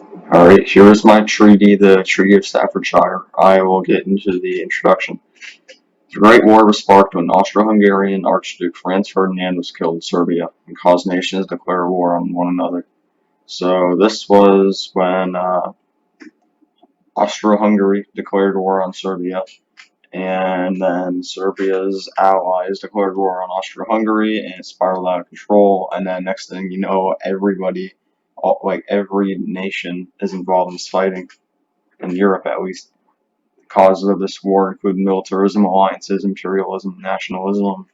Alright, here's my treaty, the Treaty of Staffordshire. I will get into the introduction. The Great War was sparked when Austro-Hungarian Archduke Franz Ferdinand was killed in Serbia and caused nations to declare war on one another. So this was when Austro-Hungary declared war on Serbia, and then Serbia's allies declared war on Austro-Hungary, and it spiraled out of control. And then next thing you know, everybody, like every nation, is involved in this fighting in Europe at least. Causes of this war include militarism, alliances, imperialism, nationalism.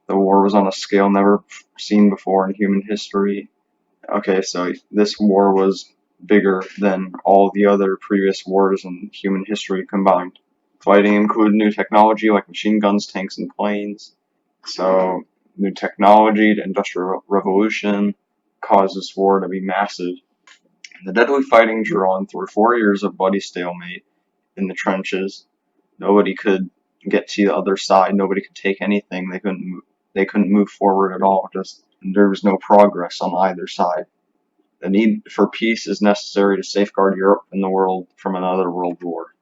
The war was on a scale never seen before in human history. Okay, so this war was bigger than all the other previous wars in human history combined. Fighting included new technology like machine guns, tanks, and planes. So, new technology, the Industrial Revolution, caused this war to be massive. The deadly fighting drew on through 4 years of bloody stalemate in the trenches. Nobody could get to the other side. Nobody could take anything. They couldn't move forward at all. Just there was no progress on either side. The need for peace is necessary to safeguard Europe and the world from another world war.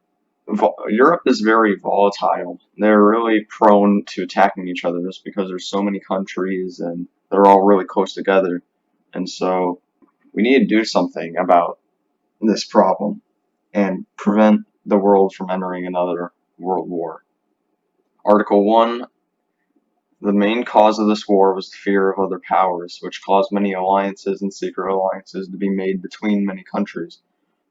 Europe is very volatile. They're really prone to attacking each other just because there's so many countries and they're all really close together. And so we need to do something about this problem and prevent the world from entering another world war. Article 1. The main cause of this war was the fear of other powers, which caused many alliances and secret alliances to be made between many countries.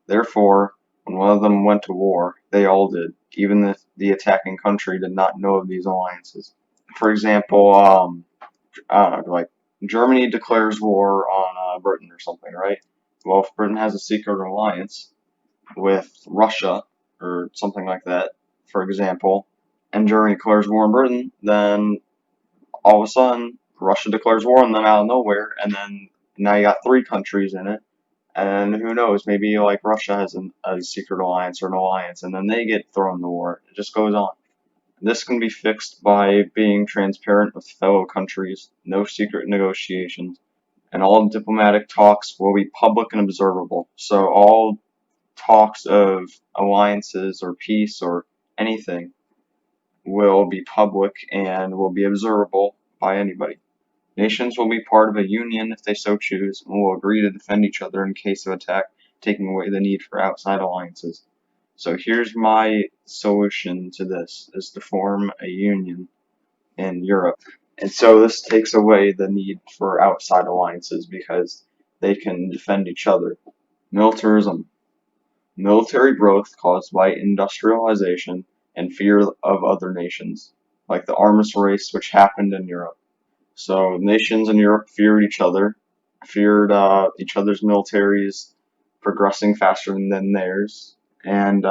Therefore, when one of them went to war, they all did, even if the attacking country did not know of these alliances. For example, I don't know, like Germany declares war on Britain or something, right? Well, if Britain has a secret alliance with Russia or something like that, for example, and Germany declares war on Britain, then all of a sudden Russia declares war on them out of nowhere, and then now you got three countries in it, and who knows, maybe like Russia has a secret alliance or an alliance, and then they get thrown in the war. It just goes on. This can be fixed by being transparent with fellow countries, no secret negotiations, and all diplomatic talks will be public and observable. So all talks of alliances or peace or anything will be public and will be observable by anybody. Nations will be part of a union if they so choose, and will agree to defend each other in case of attack, taking away the need for outside alliances. So here's my solution to this, is to form a union in Europe. And so this takes away the need for outside alliances because they can defend each other. Militarism. Military growth caused by industrialization and fear of other nations, like the arms race which happened in Europe. So nations in Europe feared each other, feared each other's militaries progressing faster than theirs, and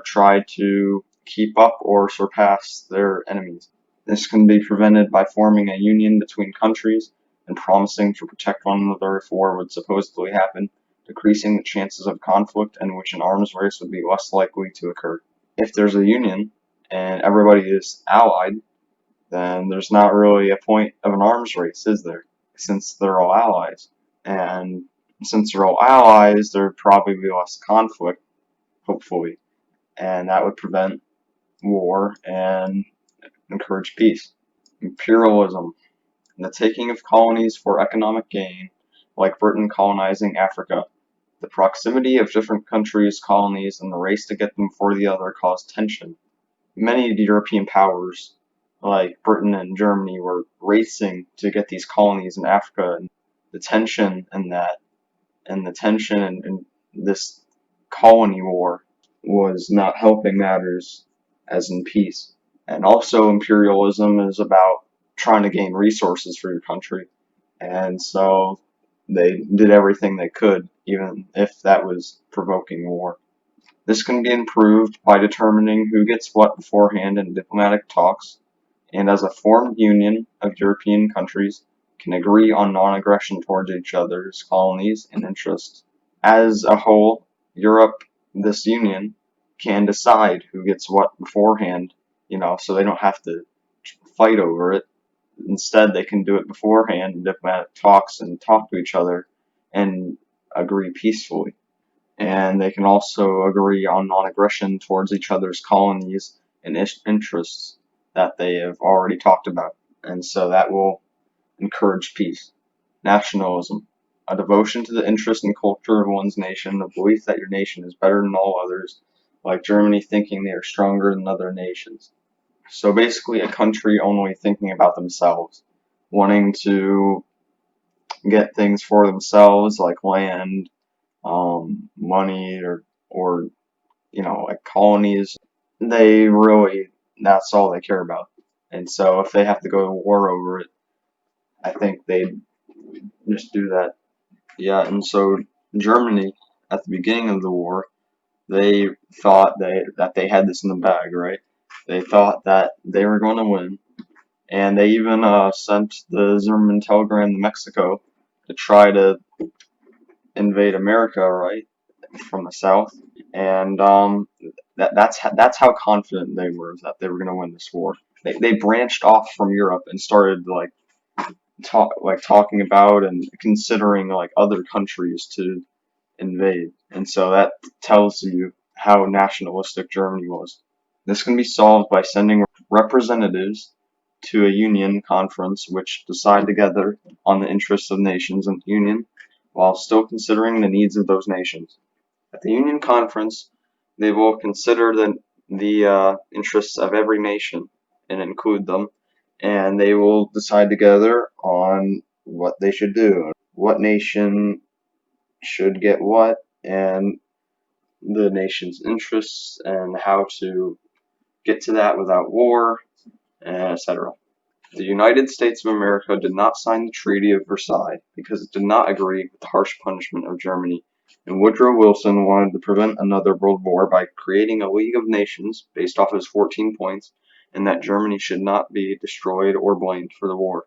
tried to keep up or surpass their enemies. This can be prevented by forming a union between countries and promising to protect one another if war would supposedly happen, decreasing the chances of conflict in which an arms race would be less likely to occur. If there's a union and everybody is allied, then there's not really a point of an arms race, is there? Since they're all allies. And since they're all allies, there'd probably be less conflict, hopefully. And that would prevent war and encourage peace. Imperialism. The taking of colonies for economic gain, like Britain colonizing Africa. The proximity of different countries' colonies and the race to get them before the other caused tension. Many of the European powers, like Britain and Germany, were racing to get these colonies in Africa, and the tension in that, and the tension in this colony war was not helping matters as in peace. And also, imperialism is about trying to gain resources for your country, and so they did everything they could, even if that was provoking war. This can be improved by determining who gets what beforehand in diplomatic talks, and as a formed union of European countries can agree on non-aggression towards each other's colonies and interests. As a whole, Europe, this union, can decide who gets what beforehand, so they don't have to fight over it. Instead, they can do it beforehand in diplomatic talks and talk to each other and agree peacefully. and they can also agree on non-aggression towards each other's colonies and interests that they have already talked about, and so that will encourage peace. Nationalism, a devotion to the interest and culture of one's nation, a belief that your nation is better than all others, like Germany thinking they are stronger than other nations. So basically, a country only thinking about themselves, wanting to get things for themselves like land, money, or like colonies. They really, that's all they care about. And so if they have to go to war over it, I think they'd just do that. Yeah, and so Germany, at the beginning of the war, they thought that they had this in the bag, right? They thought that they were going to win, and they even sent the German telegram to Mexico to try to invade America, right, from the south. And that's how confident they were that they were going to win this war. They branched off from Europe and started talking about and considering like other countries to invade. And so that tells you how nationalistic Germany was. This can be solved by sending representatives to a union conference which decide together on the interests of nations in the union while still considering the needs of those nations. At the union conference, they will consider the interests of every nation and include them, and they will decide together on what they should do, what nation should get what, and the nation's interests, and how to get to that without war, etc. The United States of America did not sign the Treaty of Versailles because it did not agree with the harsh punishment of Germany, and Woodrow Wilson wanted to prevent another world war by creating a League of Nations based off his 14 points, and that Germany should not be destroyed or blamed for the war.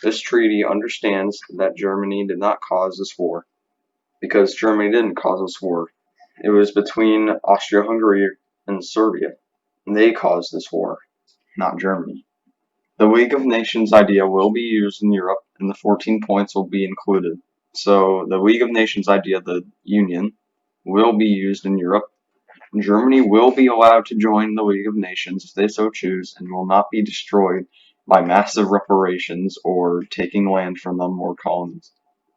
This treaty understands that Germany did not cause this war, because Germany didn't cause this war. It was between Austria-Hungary and Serbia, and they caused this war, not Germany. The League of Nations idea will be used in Europe, and the 14 points will be included. So the League of Nations idea, the Union, will be used in Europe. Germany will be allowed to join the League of Nations if they so choose, and will not be destroyed by massive reparations or taking land from them or colonies.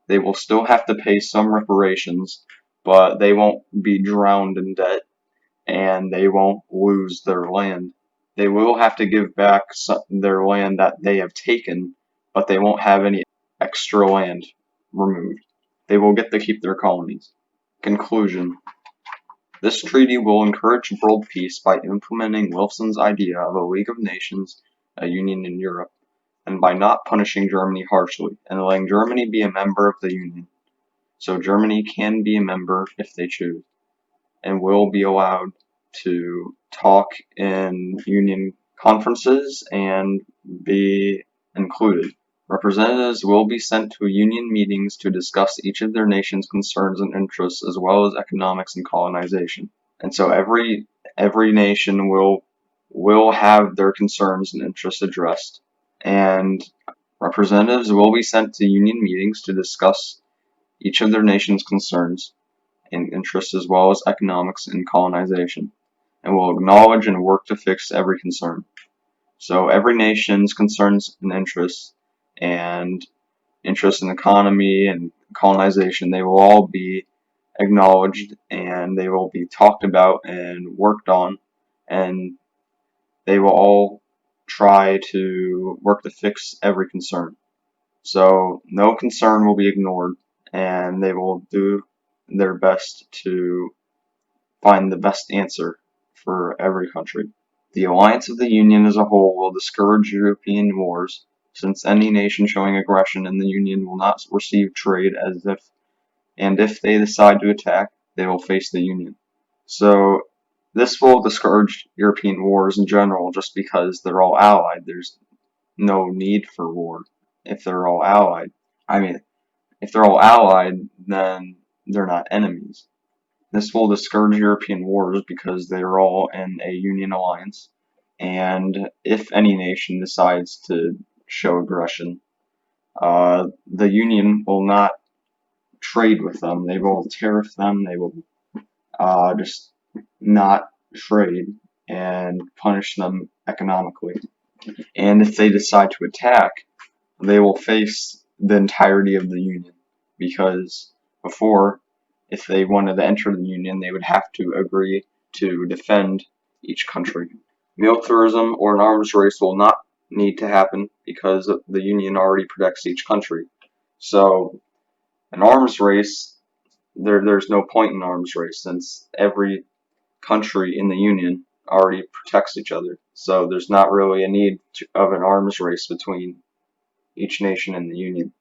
They will still have to pay some reparations, but they won't be drowned in debt, and they won't lose their land. They will have to give back their land that they have taken, but they won't have any extra land removed. They will get to keep their colonies. Conclusion. This treaty will encourage world peace by implementing Wilson's idea of a League of Nations, a union in Europe, and by not punishing Germany harshly, and letting Germany be a member of the Union. So Germany can be a member if they choose, and will be allowed to talk in union conferences and be included. Representatives will be sent to union meetings to discuss each of their nation's concerns and interests, as well as economics and colonization. And so every nation will have their concerns and interests addressed, and representatives will be sent to union meetings to discuss each of their nation's concerns and interests, as well as economics and colonization, and will acknowledge and work to fix every concern. So every nation's concerns and interests in economy and colonization, they will all be acknowledged, and they will be talked about and worked on, and they will all try to work to fix every concern. So no concern will be ignored, and they will do their best to find the best answer for every country. The alliance of the Union as a whole will discourage European wars, since any nation showing aggression in the Union will not receive trade and if they decide to attack, they will face the Union. So this will discourage European wars in general just because they're all allied. There's no need for war if they're all allied. I mean, if they're all allied, then they're not enemies. This will discourage European wars because they are all in a Union alliance, and if any nation decides to show aggression, the Union will not trade with them. They will tariff them. They will just not trade and punish them economically. And if they decide to attack, they will face the entirety of the Union, because before, if they wanted to enter the Union, they would have to agree to defend each country. Militarism or an arms race will not need to happen because the Union already protects each country. So an arms race, there's no point in arms race since every country in the Union already protects each other. So there's not really a need of an arms race between each nation in the Union.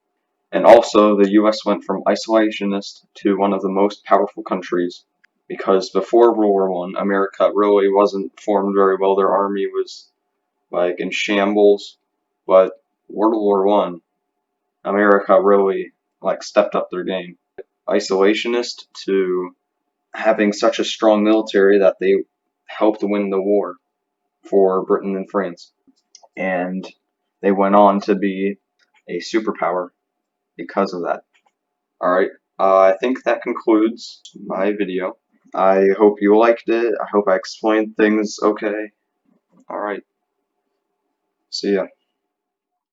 And also, the US went from isolationist to one of the most powerful countries, because before World War One, America really wasn't formed very well. Their army was like in shambles. But World War One, America really like stepped up their game. Isolationist to having such a strong military that they helped win the war for Britain and France. And they went on to be a superpower because of that. Alright, I think that concludes my video. I hope you liked it. I hope I explained things okay. Alright, see ya.